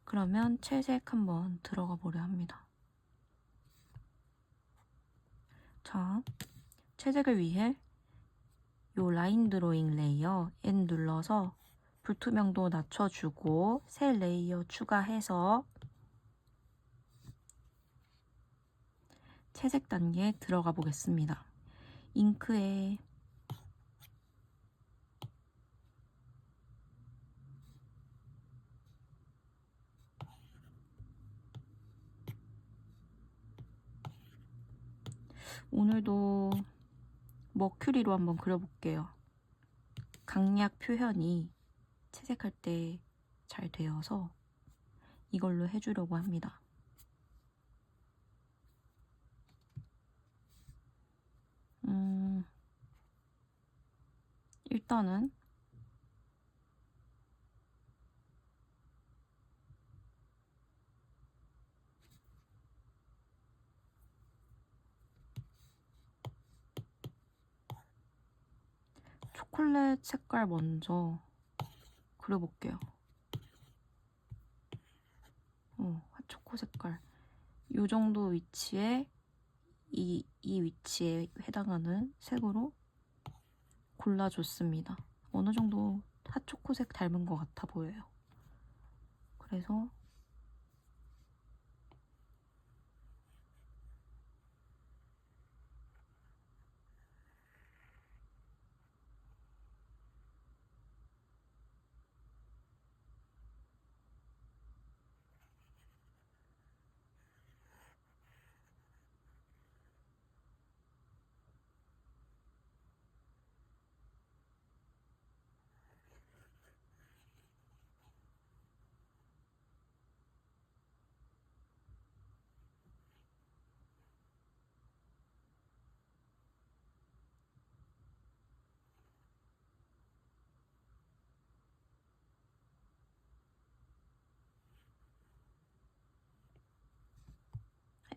그러면 채색 한번 들어가 보려 합니다. 자, 채색을 위해 요 라인 드로잉 레이어 N 눌러서 불투명도 낮춰주고 새 레이어 추가해서 채색 단계에 들어가 보겠습니다. 잉크에 오늘도 머큐리로 한번 그려볼게요. 강약 표현이 채색할 때 잘 되어서 이걸로 해주려고 합니다. 일단은 초콜릿 색깔 먼저 그려볼게요. 핫초코 색깔. 이 정도 위치에 이 위치에 해당하는 색으로 골라줬습니다. 어느 정도 핫초코색 닮은 것 같아 보여요. 그래서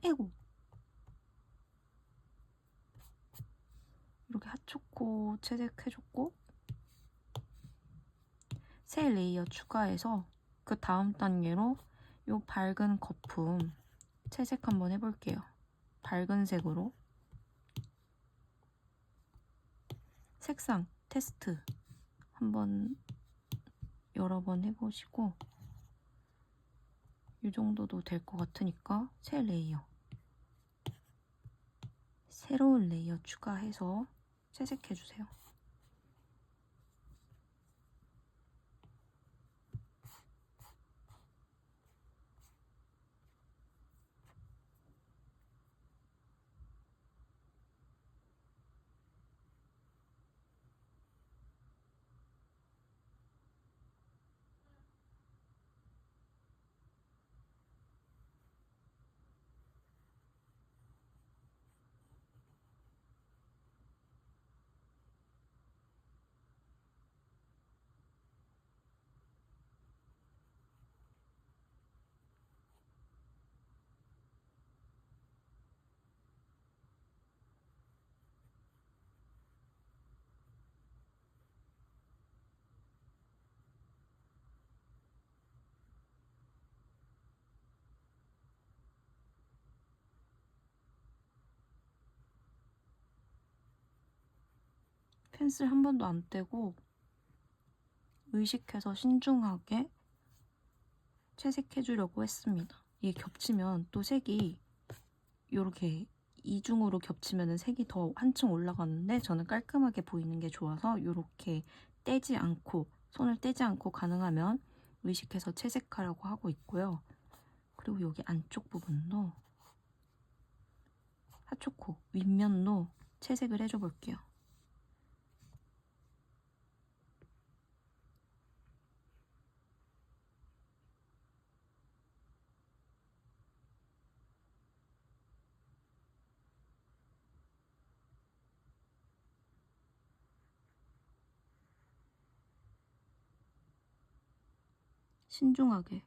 아이고 이렇게 핫초코 채색해줬고 새 레이어 추가해서 그 다음 단계로 이 밝은 거품 채색 한번 해볼게요. 밝은 색으로 색상 테스트 한번 여러 번 해보시고 이 정도도 될 것 같으니까 새 레이어 새로운 레이어 추가해서 채색해주세요. 펜슬 한 번도 안 떼고 의식해서 신중하게 채색해주려고 했습니다. 이게 겹치면 또 색이 이렇게 이중으로 겹치면 색이 더 한층 올라가는데 저는 깔끔하게 보이는 게 좋아서 이렇게 떼지 않고 손을 떼지 않고 가능하면 의식해서 채색하려고 하고 있고요. 그리고 여기 안쪽 부분도 핫초코 윗면도 채색을 해줘 볼게요. 신중하게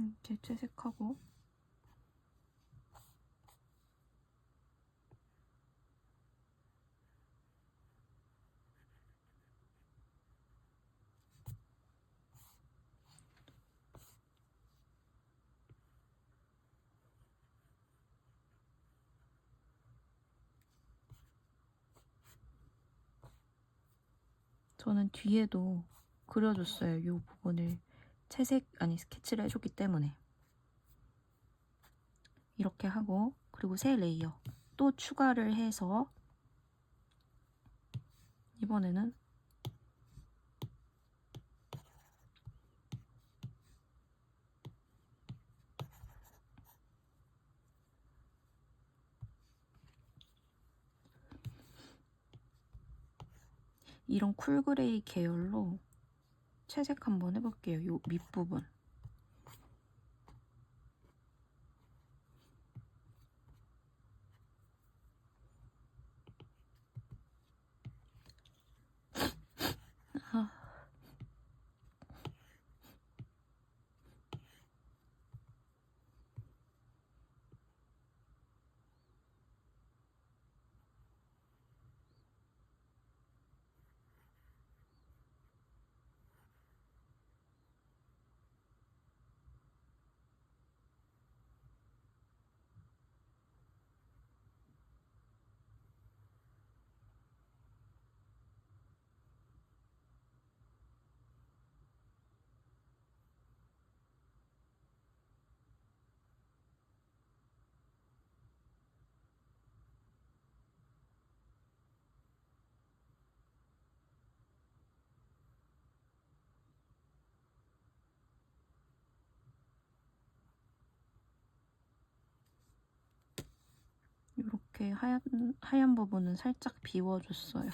이렇게 채색하고 저는 뒤에도 그려줬어요. 이 부분을 스케치를 해줬기 때문에. 이렇게 하고, 그리고 새 레이어 또 추가를 해서 이번에는 이런 쿨그레이 계열로 채색 한번 해볼게요. 요 밑부분. 아. 이렇게 하얀 부분은 살짝 비워줬어요.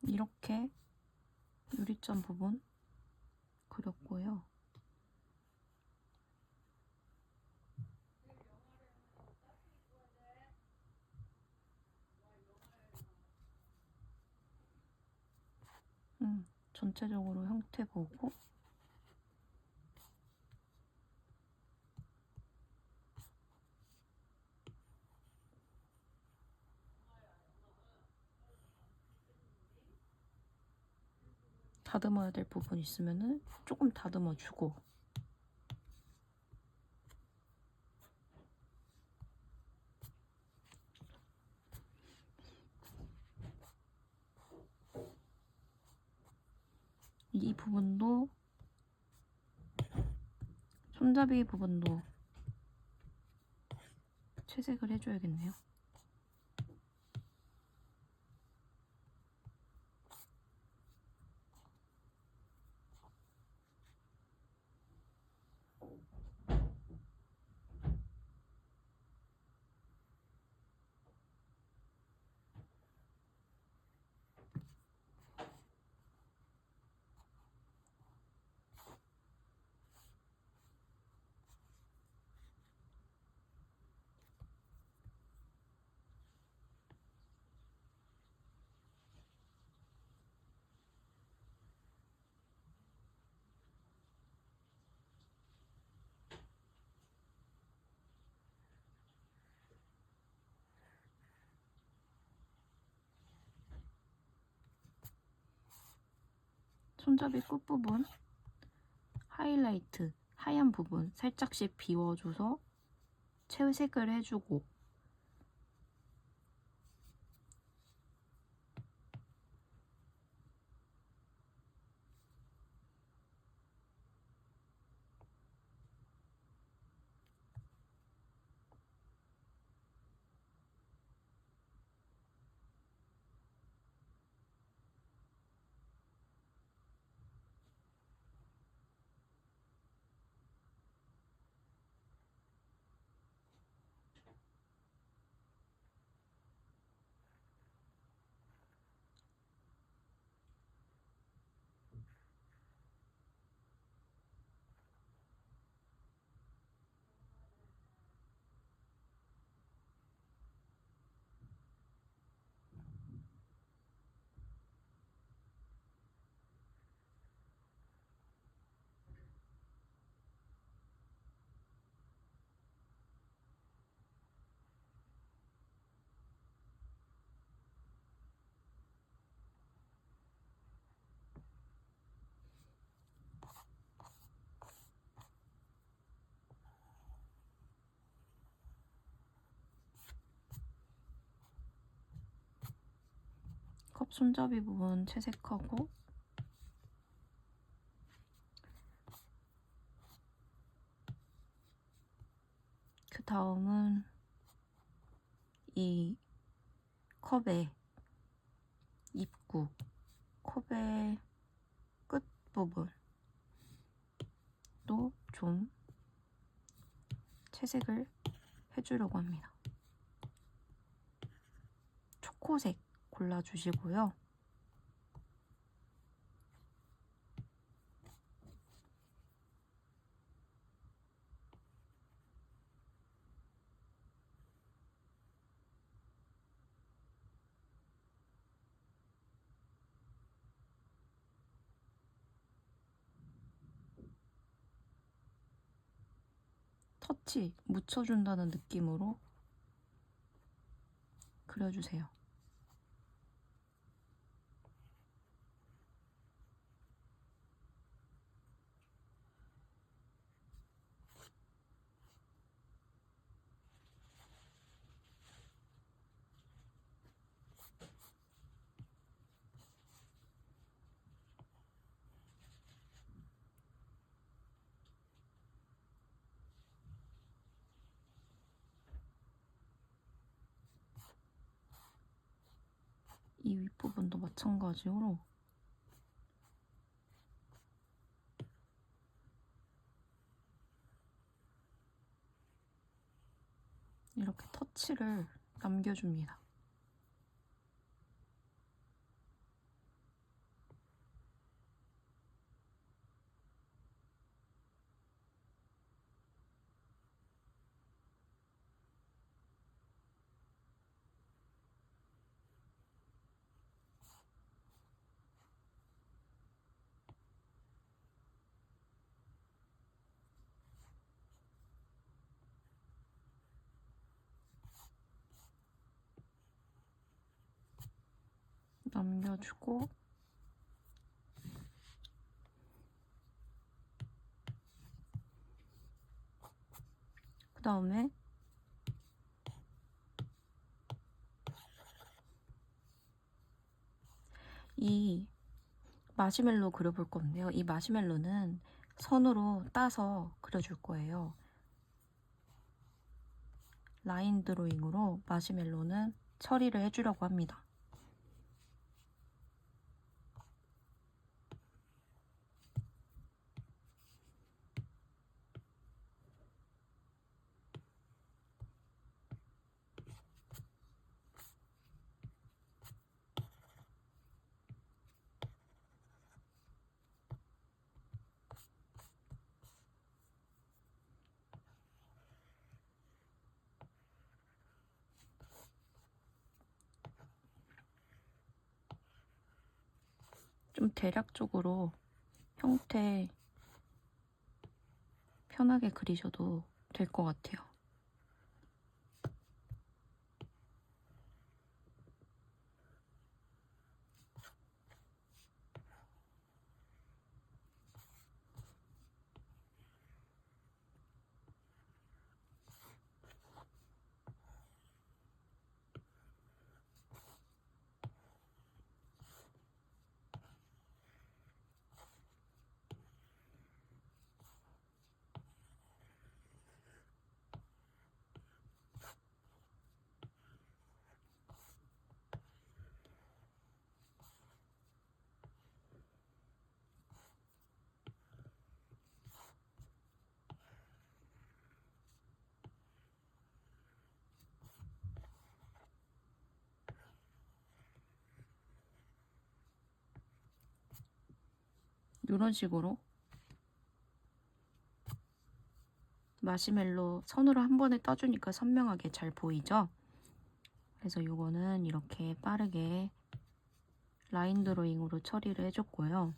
이렇게 유리점 부분 그렸고요. 전체적으로 형태 보고 다듬어야 될 부분 있으면은 조금 다듬어 주고 이 부분도 손잡이 부분도 채색을 해줘야겠네요. 손잡이 끝부분 하이라이트, 하얀 부분 살짝씩 비워줘서 채색을 해주고, 컵 손잡이 부분 채색하고, 그 다음은 이 컵의 입구, 컵의 끝 부분도 좀 채색을 해주려고 합니다. 초코색 골라주시고요. 터치 묻혀준다는 느낌으로 그려주세요. 이 윗부분도 마찬가지로 이렇게 터치를 남겨줍니다. 남겨주고, 그 다음에 이 마시멜로 그려볼 건데요. 이 마시멜로는 선으로 따서 그려줄 거예요. 라인 드로잉으로 마시멜로는 처리를 해주려고 합니다. 좀 대략적으로 형태 편하게 그리셔도 될 것 같아요. 이런 식으로 마시멜로 선으로 한 번에 따주니까 선명하게 잘 보이죠? 그래서 이거는 이렇게 빠르게 라인 드로잉으로 처리를 해줬고요.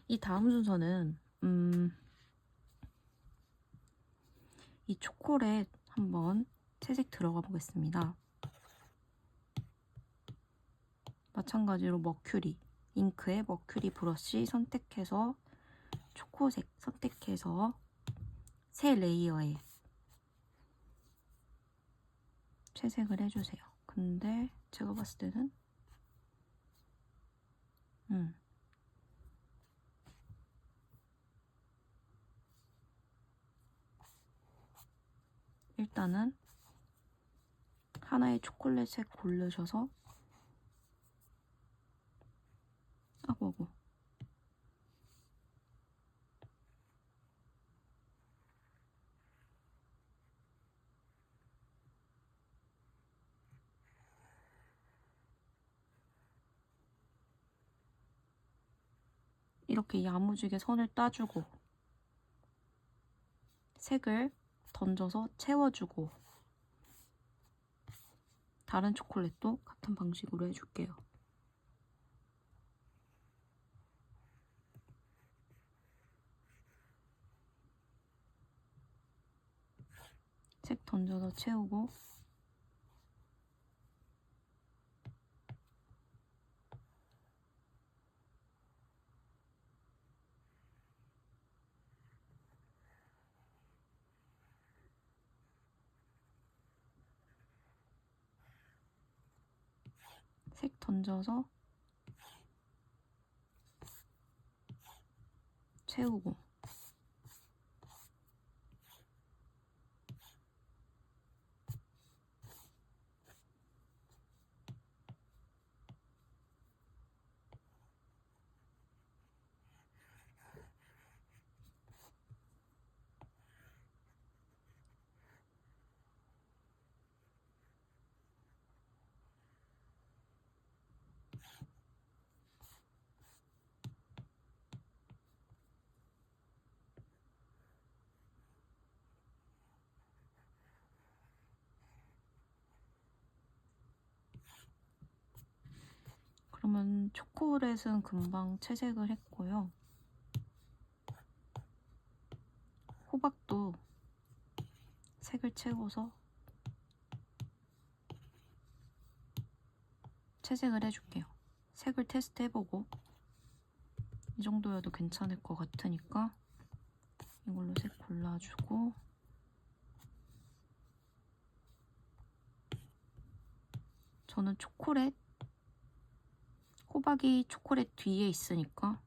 이 다음 순서는 이 초콜릿 한번 채색 들어가 보겠습니다. 마찬가지로 머큐리, 잉크에 머큐리 브러쉬 선택해서 초코색 선택해서 세 레이어에 채색을 해주세요. 근데 제가 봤을 때는 일단은 하나의 초콜릿색 고르셔서 아고 이렇게 야무지게 선을 따주고 색을 던져서 채워주고 다른 초콜릿도 같은 방식으로 해줄게요. 색 던져서 채우고 색 던져서 채우고 그러면 초콜릿은 금방 채색을 했고요. 호박도 색을 채워서 채색을 해줄게요. 색을 테스트 해보고 이 정도여도 괜찮을 것 같으니까 이걸로 색 골라주고 저는 초콜릿 호박이 초콜릿 뒤에 있으니까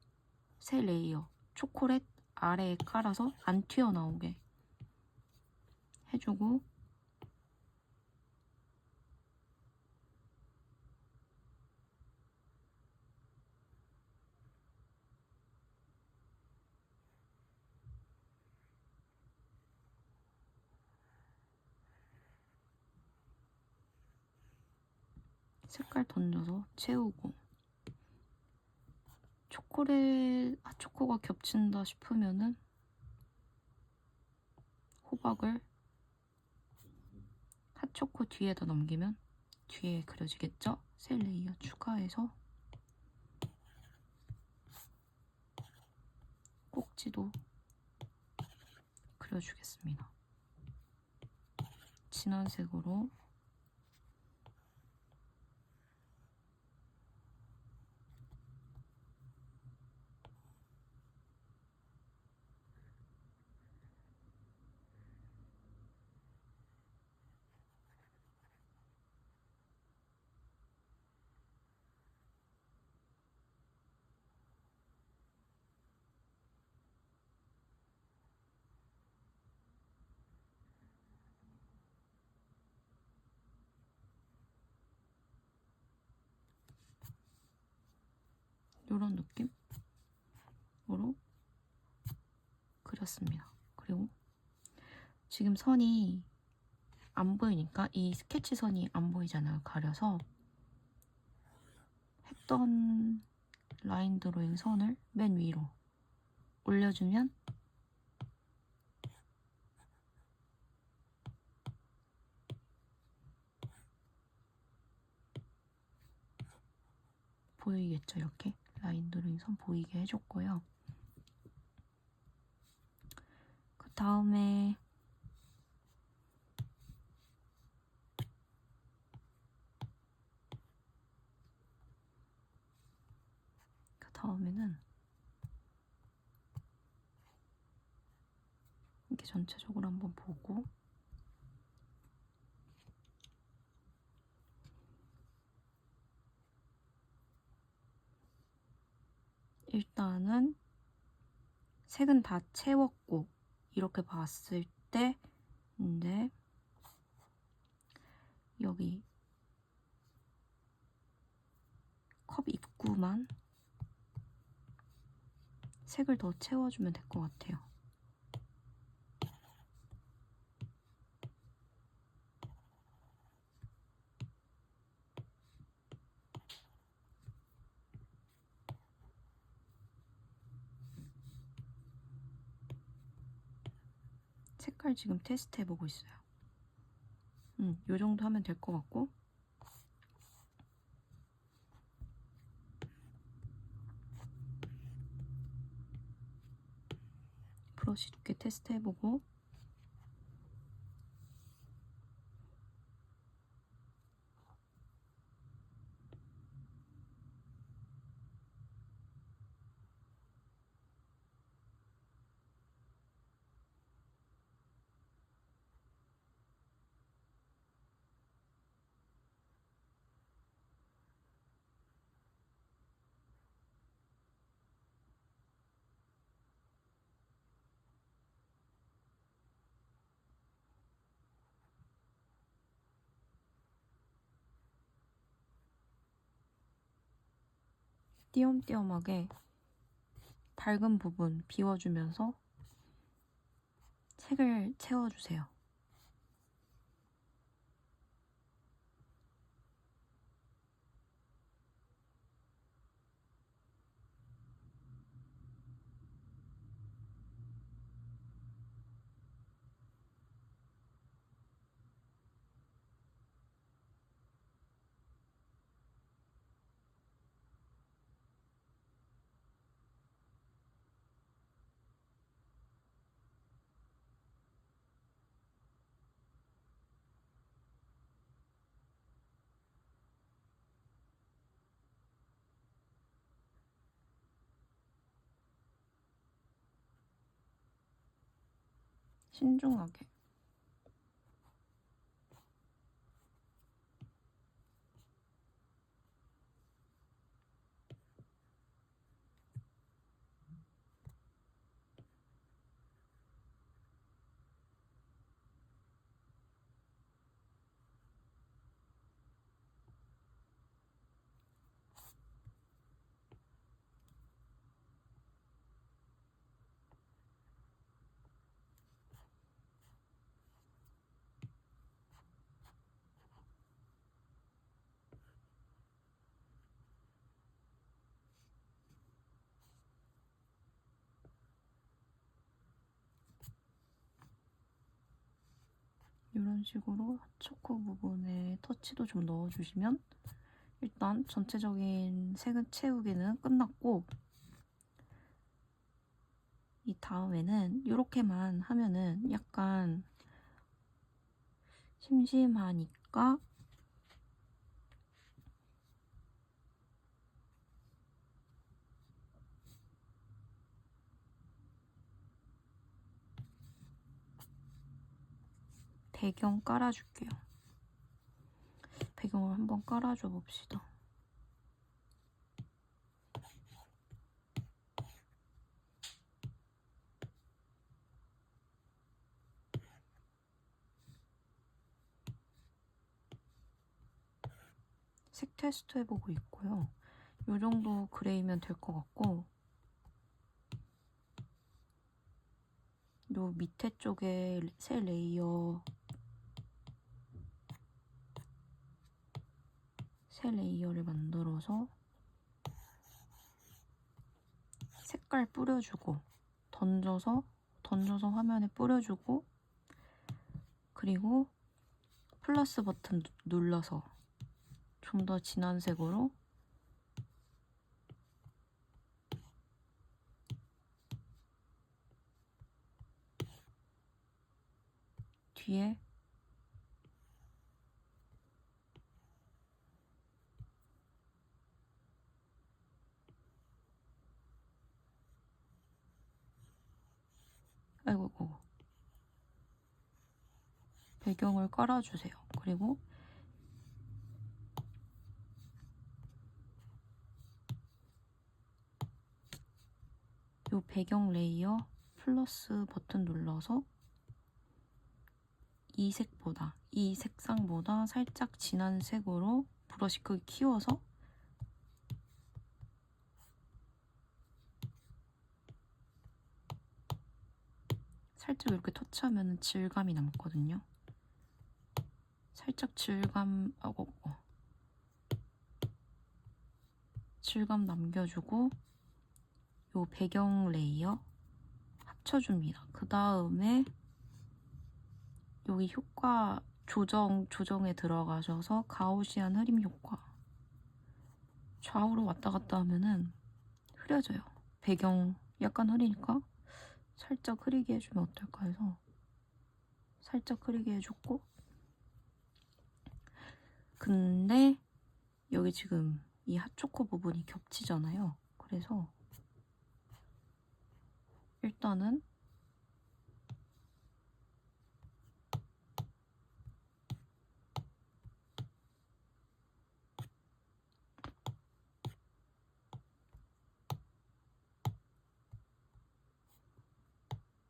세 레이어 초콜릿 아래에 깔아서 안 튀어나오게 해주고 색깔 던져서 채우고 초코가 겹친다 싶으면은 호박을 핫초코 뒤에다 넘기면 뒤에 그려지겠죠? 세 레이어 추가해서 꼭지도 그려주겠습니다. 진한 색으로 이런 느낌으로 그렸습니다. 그리고 지금 선이 안 보이니까 이 스케치 선이 안 보이잖아요. 가려서 했던 라인 드로잉 선을 맨 위로 올려주면 보이겠죠? 이렇게 라인 드로잉 선 보이게 해줬고요. 그 다음에 이렇게 전체적으로 한번 보고 일단은 색은 다 채웠고 이렇게 봤을 때 이제 여기 컵 입구만 색을 더 채워주면 될 것 같아요. 색깔 지금 테스트 해보고 있어요. 요 정도 하면 될 것 같고 브러쉬 두께 테스트 해보고 띄엄띄엄하게 밝은 부분 비워주면서 색을 채워주세요. 신중하게. 이런 식으로 초코 부분에 터치도 좀 넣어주시면 일단 전체적인 색은 채우기는 끝났고 이 다음에는 이렇게만 하면은 약간 심심하니까 배경 깔아줄게요. 배경을 한번 깔아줘 봅시다. 색 테스트 해보고 있고요. 이 정도 그레이면 될 것 같고 요 밑에 쪽에 새 레이어를 만들어서 색깔 뿌려주고 던져서 화면에 뿌려주고 그리고 플러스 버튼 눌러서 좀 더 진한 색으로 뒤에 아이고 배경을 깔아주세요. 그리고 이 배경 레이어 플러스 버튼 눌러서 이 색상보다 살짝 진한 색으로 브러쉬 크기 키워서 살짝 이렇게 터치하면 질감이 남거든요. 살짝 질감 남겨주고 요 배경 레이어 합쳐줍니다. 그 다음에 여기 효과 조정에 들어가셔서 가우시안 흐림 효과 좌우로 왔다 갔다 하면은 흐려져요. 배경 약간 흐리니까 살짝 흐리게 해주면 어떨까 해서 살짝 흐리게 해줬고, 근데 여기 지금 이 핫초코 부분이 겹치잖아요. 그래서 일단은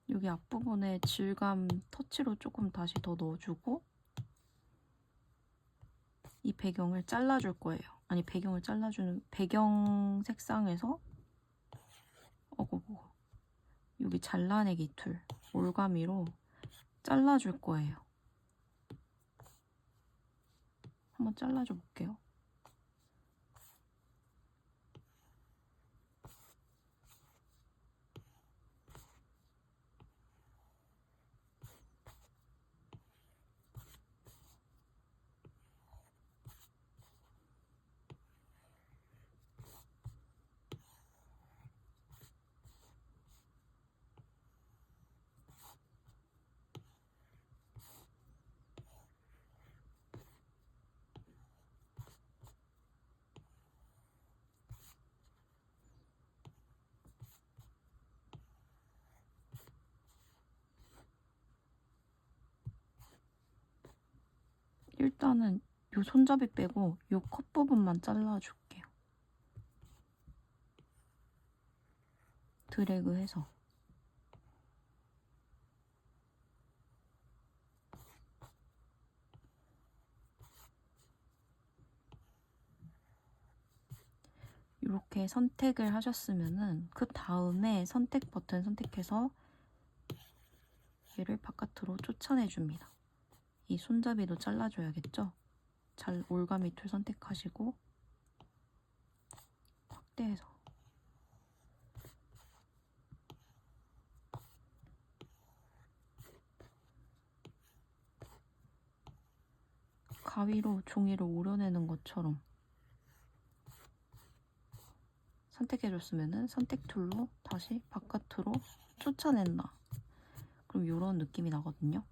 여기 앞부분에 질감 터치로 조금 다시 더 넣어주고 이 배경을 잘라줄 거예요. 아니, 배경을 잘라주는 배경 색상에서 여기 잘라내기 툴 올가미로 잘라줄 거예요. 한번 잘라줘 볼게요. 일단은 요 손잡이 빼고 요 컷 부분만 잘라줄게요. 드래그해서 이렇게 선택을 하셨으면은 그 다음에 선택 버튼 선택해서 얘를 바깥으로 쫓아내줍니다. 이 손잡이도 잘라줘야겠죠? 잘 올가미 툴 선택하시고 확대해서 가위로 종이를 오려내는 것처럼 선택해줬으면은 선택 툴로 다시 바깥으로 쫓아낸다. 그럼 이런 느낌이 나거든요.